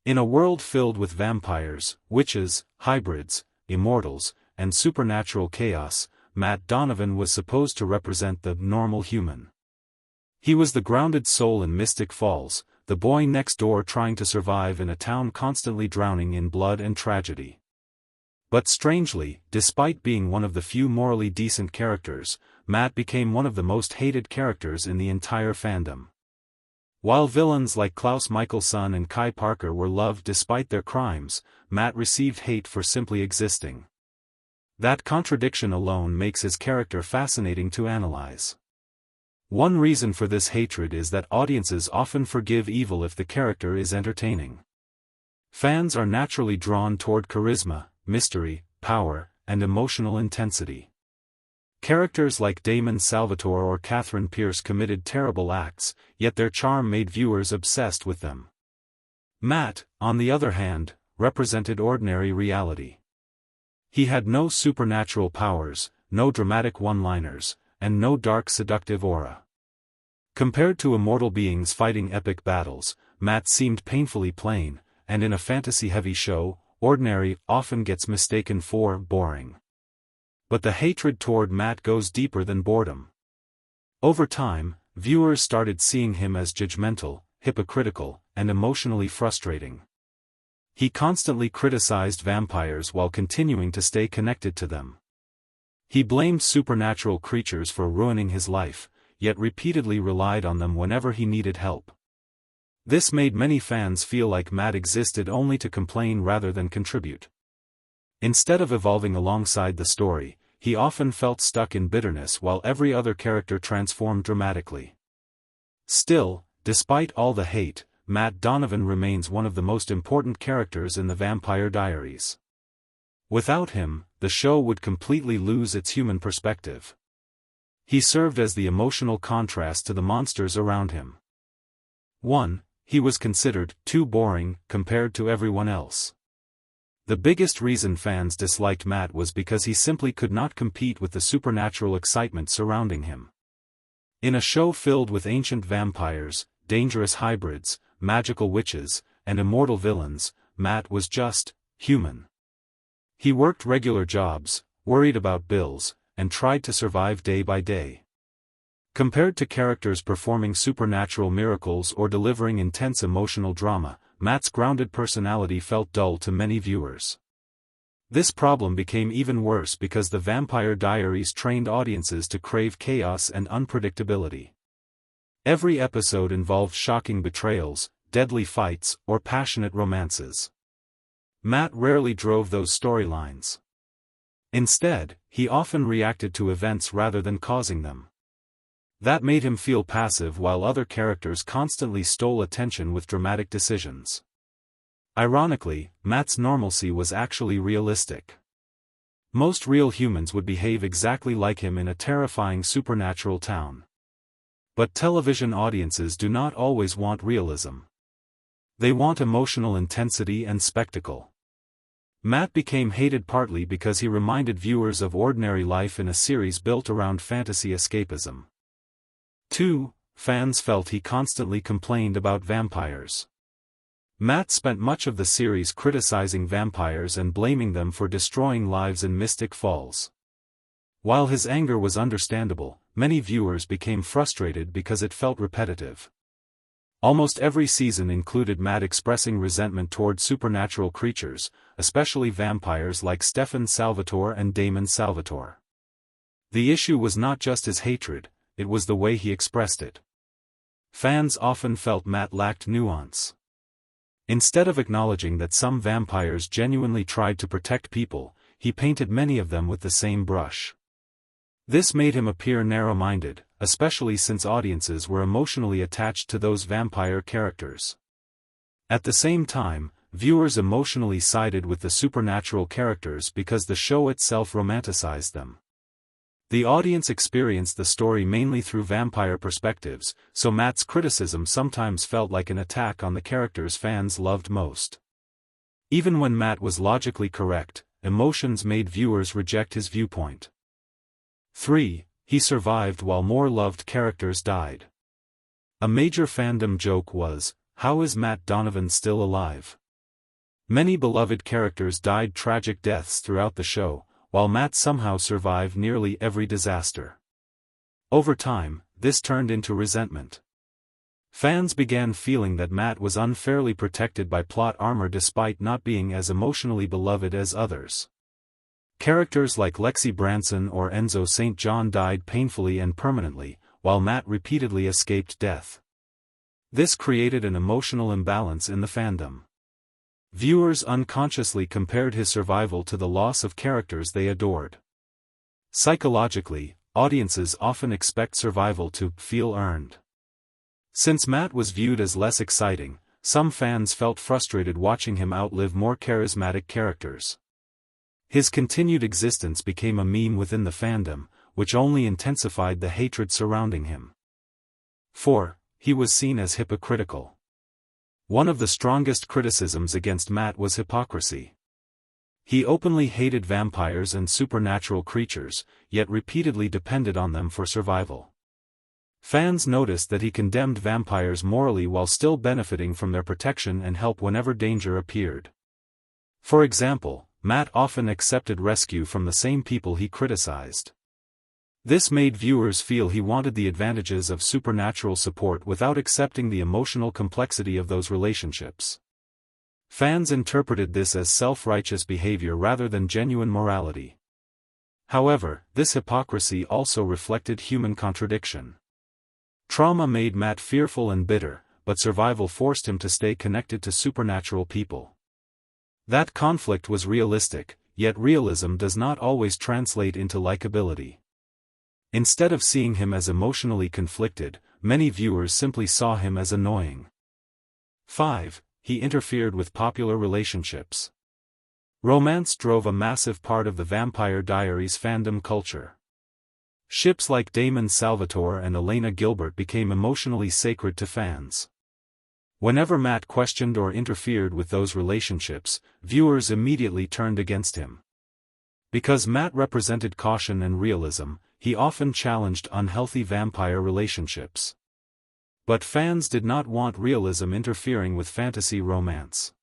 In a world filled with vampires, witches, hybrids, immortals, and supernatural chaos, Matt Donovan was supposed to represent the normal human. He was the grounded soul in Mystic Falls, the boy next door trying to survive in a town constantly drowning in blood and tragedy. But strangely, despite being one of the few morally decent characters, Matt became one of the most hated characters in the entire fandom. While villains like Klaus Mikaelson and Kai Parker were loved despite their crimes, Matt received hate for simply existing. That contradiction alone makes his character fascinating to analyze. One reason for this hatred is that audiences often forgive evil if the character is entertaining. Fans are naturally drawn toward charisma, mystery, power, and emotional intensity. Characters like Damon Salvatore or Katherine Pierce committed terrible acts, yet their charm made viewers obsessed with them. Matt, on the other hand, represented ordinary reality. He had no supernatural powers, no dramatic one-liners, and no dark seductive aura. Compared to immortal beings fighting epic battles, Matt seemed painfully plain, and in a fantasy-heavy show, ordinary often gets mistaken for boring. But the hatred toward Matt goes deeper than boredom. Over time, viewers started seeing him as judgmental, hypocritical, and emotionally frustrating. He constantly criticized vampires while continuing to stay connected to them. He blamed supernatural creatures for ruining his life, yet repeatedly relied on them whenever he needed help. This made many fans feel like Matt existed only to complain rather than contribute. Instead of evolving alongside the story, he often felt stuck in bitterness while every other character transformed dramatically. Still, despite all the hate, Matt Donovan remains one of the most important characters in the Vampire Diaries. Without him, the show would completely lose its human perspective. He served as the emotional contrast to the monsters around him. 1. He was considered too boring compared to everyone else. The biggest reason fans disliked Matt was because he simply could not compete with the supernatural excitement surrounding him. In a show filled with ancient vampires, dangerous hybrids, magical witches, and immortal villains, Matt was just human. He worked regular jobs, worried about bills, and tried to survive day by day. Compared to characters performing supernatural miracles or delivering intense emotional drama, Matt's grounded personality felt dull to many viewers. This problem became even worse because the Vampire Diaries trained audiences to crave chaos and unpredictability. Every episode involved shocking betrayals, deadly fights, or passionate romances. Matt rarely drove those storylines. Instead, he often reacted to events rather than causing them. That made him feel passive while other characters constantly stole attention with dramatic decisions. Ironically, Matt's normalcy was actually realistic. Most real humans would behave exactly like him in a terrifying supernatural town. But television audiences do not always want realism. They want emotional intensity and spectacle. Matt became hated partly because he reminded viewers of ordinary life in a series built around fantasy escapism. 2. Fans felt he constantly complained about vampires. Matt spent much of the series criticizing vampires and blaming them for destroying lives in Mystic Falls. While his anger was understandable, many viewers became frustrated because it felt repetitive. Almost every season included Matt expressing resentment toward supernatural creatures, especially vampires like Stefan Salvatore and Damon Salvatore. The issue was not just his hatred, it was the way he expressed it. Fans often felt Matt lacked nuance. Instead of acknowledging that some vampires genuinely tried to protect people, he painted many of them with the same brush. This made him appear narrow-minded, especially since audiences were emotionally attached to those vampire characters. At the same time, viewers emotionally sided with the supernatural characters because the show itself romanticized them. The audience experienced the story mainly through vampire perspectives, so Matt's criticism sometimes felt like an attack on the characters fans loved most. Even when Matt was logically correct, emotions made viewers reject his viewpoint. 3. He survived while more loved characters died. A major fandom joke was, "How is Matt Donovan still alive?" Many beloved characters died tragic deaths throughout the show, while Matt somehow survived nearly every disaster. Over time, this turned into resentment. Fans began feeling that Matt was unfairly protected by plot armor despite not being as emotionally beloved as others. Characters like Lexi Branson or Enzo St. John died painfully and permanently, while Matt repeatedly escaped death. This created an emotional imbalance in the fandom. Viewers unconsciously compared his survival to the loss of characters they adored. Psychologically, audiences often expect survival to feel earned. Since Matt was viewed as less exciting, some fans felt frustrated watching him outlive more charismatic characters. His continued existence became a meme within the fandom, which only intensified the hatred surrounding him. 4. He was seen as hypocritical. One of the strongest criticisms against Matt was hypocrisy. He openly hated vampires and supernatural creatures, yet repeatedly depended on them for survival. Fans noticed that he condemned vampires morally while still benefiting from their protection and help whenever danger appeared. For example, Matt often accepted rescue from the same people he criticized. This made viewers feel he wanted the advantages of supernatural support without accepting the emotional complexity of those relationships. Fans interpreted this as self-righteous behavior rather than genuine morality. However, this hypocrisy also reflected human contradiction. Trauma made Matt fearful and bitter, but survival forced him to stay connected to supernatural people. That conflict was realistic, yet realism does not always translate into likability. Instead of seeing him as emotionally conflicted, many viewers simply saw him as annoying. 5. He interfered with popular relationships. Romance drove a massive part of the Vampire Diaries fandom culture. Ships like Damon Salvatore and Elena Gilbert became emotionally sacred to fans. Whenever Matt questioned or interfered with those relationships, viewers immediately turned against him. Because Matt represented caution and realism, he often challenged unhealthy vampire relationships. But fans did not want realism interfering with fantasy romance.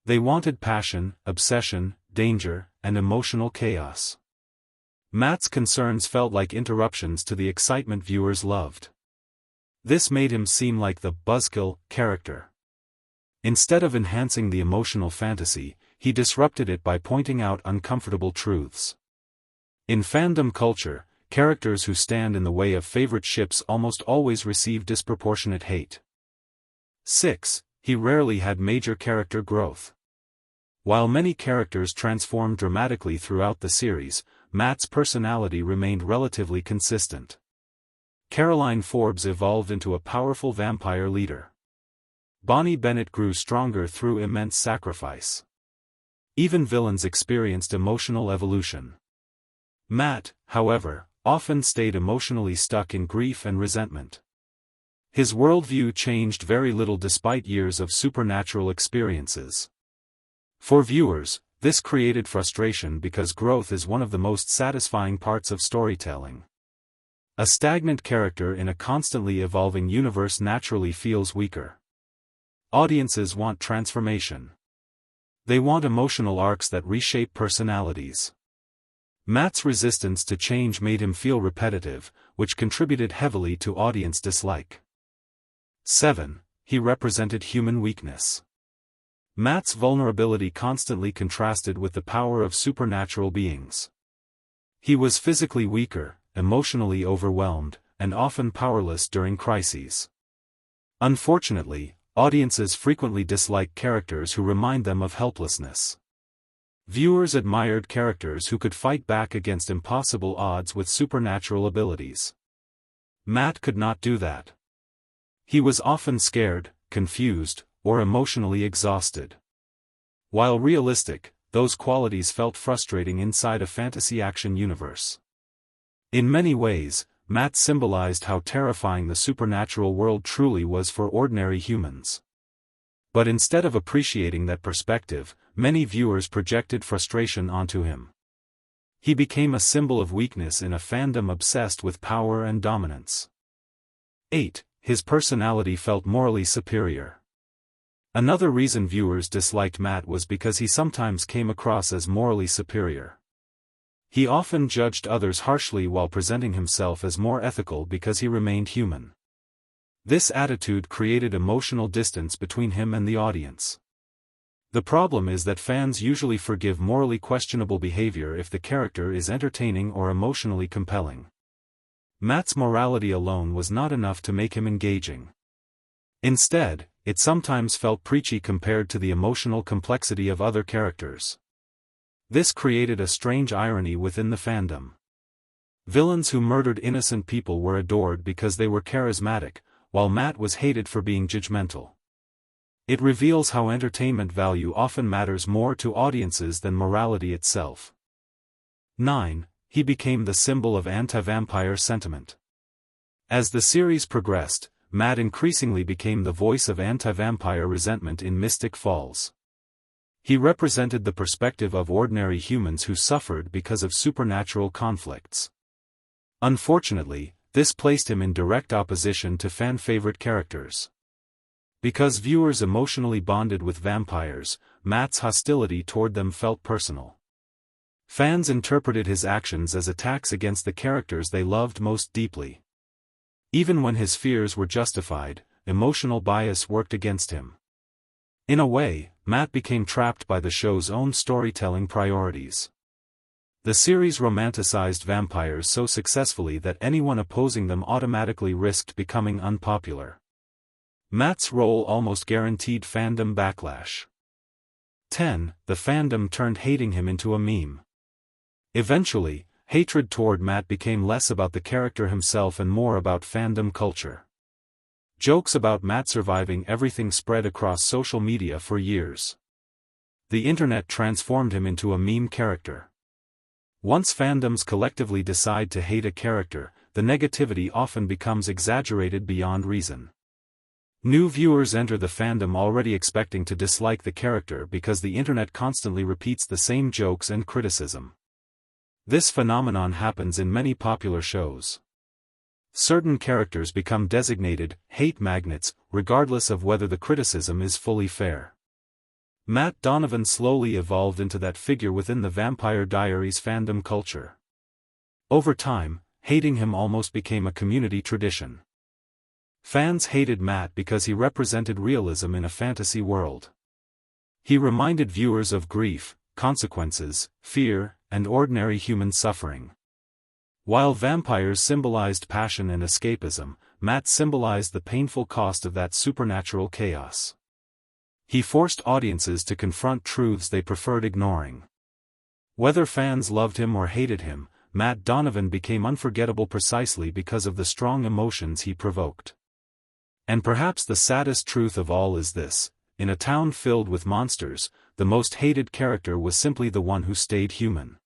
They wanted passion, obsession, danger, and emotional chaos. Matt's concerns felt like interruptions to the excitement viewers loved. This made him seem like the buzzkill character. Instead of enhancing the emotional fantasy, he disrupted it by pointing out uncomfortable truths. In fandom culture, characters who stand in the way of favorite ships almost always receive disproportionate hate. 6. He rarely had major character growth. While many characters transformed dramatically throughout the series, Matt's personality remained relatively consistent. Caroline Forbes evolved into a powerful vampire leader. Bonnie Bennett grew stronger through immense sacrifice. Even villains experienced emotional evolution. Matt, however, often stayed emotionally stuck in grief and resentment. His worldview changed very little despite years of supernatural experiences. For viewers, this created frustration because growth is one of the most satisfying parts of storytelling. A stagnant character in a constantly evolving universe naturally feels weaker. Audiences want transformation. They want emotional arcs that reshape personalities. Matt's resistance to change made him feel repetitive, which contributed heavily to audience dislike. 7. He represented human weakness. Matt's vulnerability constantly contrasted with the power of supernatural beings. He was physically weaker, emotionally overwhelmed, and often powerless during crises. Unfortunately, audiences frequently dislike characters who remind them of helplessness. Viewers admired characters who could fight back against impossible odds with supernatural abilities. Matt could not do that. He was often scared, confused, or emotionally exhausted. While realistic, those qualities felt frustrating inside a fantasy action universe. In many ways, Matt symbolized how terrifying the supernatural world truly was for ordinary humans. But instead of appreciating that perspective, many viewers projected frustration onto him. He became a symbol of weakness in a fandom obsessed with power and dominance. 8. His personality felt morally superior. Another reason viewers disliked Matt was because he sometimes came across as morally superior. He often judged others harshly while presenting himself as more ethical because he remained human. This attitude created emotional distance between him and the audience. The problem is that fans usually forgive morally questionable behavior if the character is entertaining or emotionally compelling. Matt's morality alone was not enough to make him engaging. Instead, it sometimes felt preachy compared to the emotional complexity of other characters. This created a strange irony within the fandom. Villains who murdered innocent people were adored because they were charismatic, while Matt was hated for being judgmental. It reveals how entertainment value often matters more to audiences than morality itself. 9. He became the symbol of anti-vampire sentiment. As the series progressed, Matt increasingly became the voice of anti-vampire resentment in Mystic Falls. He represented the perspective of ordinary humans who suffered because of supernatural conflicts. Unfortunately, this placed him in direct opposition to fan-favorite characters. Because viewers emotionally bonded with vampires, Matt's hostility toward them felt personal. Fans interpreted his actions as attacks against the characters they loved most deeply. Even when his fears were justified, emotional bias worked against him. In a way, Matt became trapped by the show's own storytelling priorities. The series romanticized vampires so successfully that anyone opposing them automatically risked becoming unpopular. Matt's role almost guaranteed fandom backlash. 10. The fandom turned hating him into a meme. Eventually, hatred toward Matt became less about the character himself and more about fandom culture. Jokes about Matt surviving everything spread across social media for years. The internet transformed him into a meme character. Once fandoms collectively decide to hate a character, the negativity often becomes exaggerated beyond reason. New viewers enter the fandom already expecting to dislike the character because the internet constantly repeats the same jokes and criticism. This phenomenon happens in many popular shows. Certain characters become designated hate magnets, regardless of whether the criticism is fully fair. Matt Donovan slowly evolved into that figure within the Vampire Diaries fandom culture. Over time, hating him almost became a community tradition. Fans hated Matt because he represented realism in a fantasy world. He reminded viewers of grief, consequences, fear, and ordinary human suffering. While vampires symbolized passion and escapism, Matt symbolized the painful cost of that supernatural chaos. He forced audiences to confront truths they preferred ignoring. Whether fans loved him or hated him, Matt Donovan became unforgettable precisely because of the strong emotions he provoked. And perhaps the saddest truth of all is this: in a town filled with monsters, the most hated character was simply the one who stayed human.